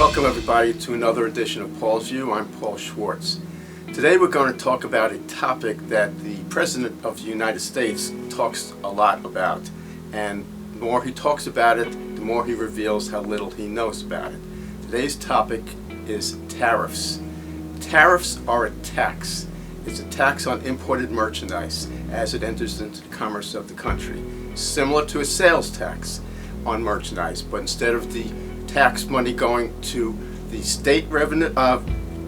Welcome everybody to another edition of Paul's View. I'm Paul Schwartz. Today we're going to talk about a topic that the President of the United States talks a lot about, and the more he talks about it, the more he reveals how little he knows about it. Today's topic is tariffs. Tariffs are a tax. It's a tax on imported merchandise as it enters into the commerce of the country, similar to a sales tax on merchandise, but instead of the tax money going to the state revenue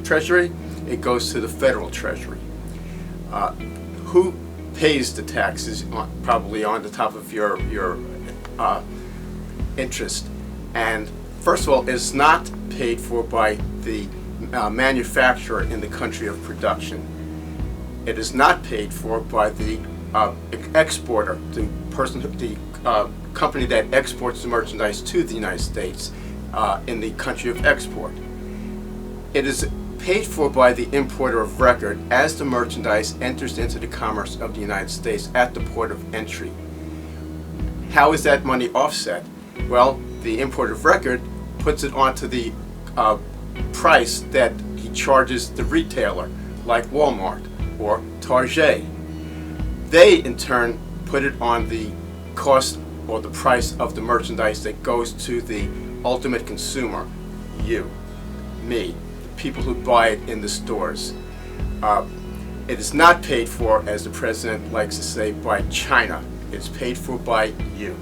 treasury, it goes to the federal treasury. Who pays the taxes? Probably on the top of your interest. And first of all, it's not paid for by the manufacturer in the country of production. It is not paid for by the exporter, the company that exports the merchandise to the United States in the country of export. It is paid for by the importer of record as the merchandise enters into the commerce of the United States at the port of entry. How is that money offset? Well, the importer of record puts it onto the price that he charges the retailer, like Walmart or Target. They, in turn, put it on the cost or the price of the merchandise that goes to the ultimate consumer, you, me, the people who buy it in the stores. It is not paid for, as the President likes to say, by China. It's paid for by you.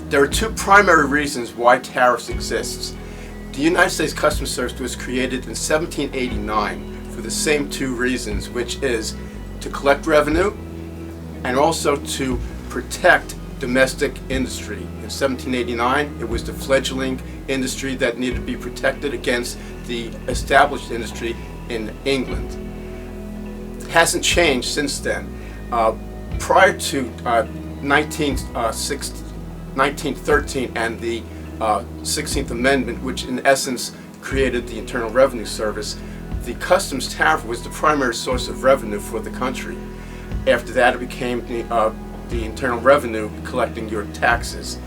There are two primary reasons why tariffs exist. The United States Customs Service was created in 1789 for the same two reasons, which is to collect revenue and also to protect domestic industry. In 1789, it was the fledgling industry that needed to be protected against the established industry in England. It hasn't changed since then. Prior to 1913 and the 16th Amendment, which in essence created the Internal Revenue Service, the customs tariff was the primary source of revenue for the country. After that, it became the Internal Revenue collecting your taxes.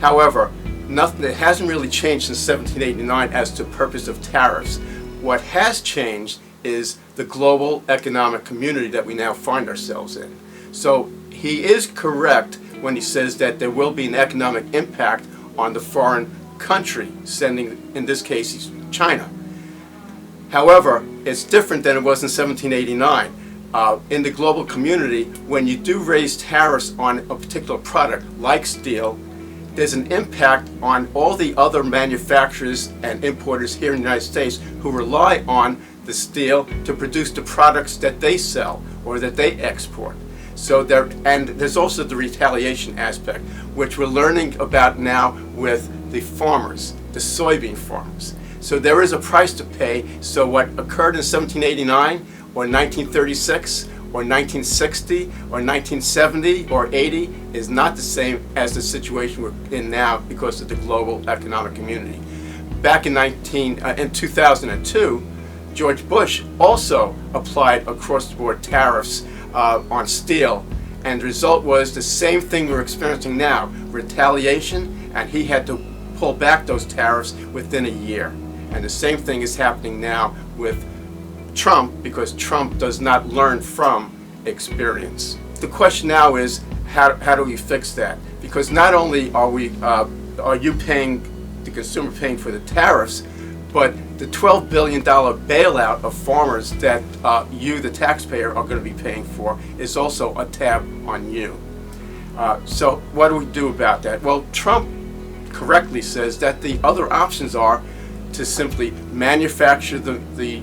However, it hasn't really changed since 1789 as to the purpose of tariffs. What has changed is the global economic community that we now find ourselves in. So he is correct when he says that there will be an economic impact on the foreign country, sending, in this case, China. However, it's different than it was in 1789. In the global community, when you do raise tariffs on a particular product, like steel, there's an impact on all the other manufacturers and importers here in the United States who rely on the steel to produce the products that they sell or that they export. So there's also the retaliation aspect, which we're learning about now with the farmers, the soybean farmers. So there is a price to pay. So what occurred in 1789 or 1936 or 1960 or 1970 or 80 is not the same as the situation we're in now because of the global economic community. Back in 2002, George Bush also applied across-the-board tariffs on steel, and the result was the same thing we're experiencing now, retaliation, and he had to pull back those tariffs within a year. And the same thing is happening now with Trump, because Trump does not learn from experience. The question now is, how do we fix that? Because not only are you paying, the consumer paying for the tariffs, but the $12 billion bailout of farmers that you, the taxpayer, are going to be paying for is also a tab on you. So what do we do about that? Well, Trump correctly says that the other options are to simply manufacture the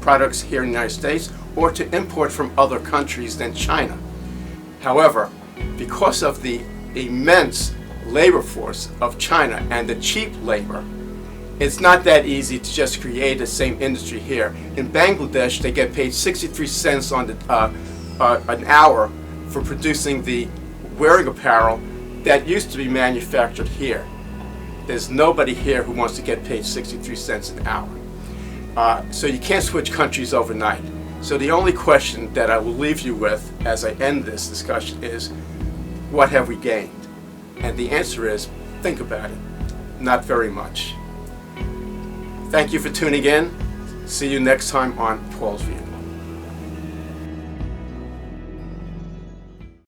products here in the United States or to import from other countries than China. However, because of the immense labor force of China and the cheap labor, it's not that easy to just create the same industry here. In Bangladesh, they get paid 63 cents on an hour for producing the wearing apparel that used to be manufactured here. There's nobody here who wants to get paid 63 cents an hour. So you can't switch countries overnight. So the only question that I will leave you with as I end this discussion is, what have we gained? And the answer is, think about it. Not very much. Thank you for tuning in. See you next time on Paul's View.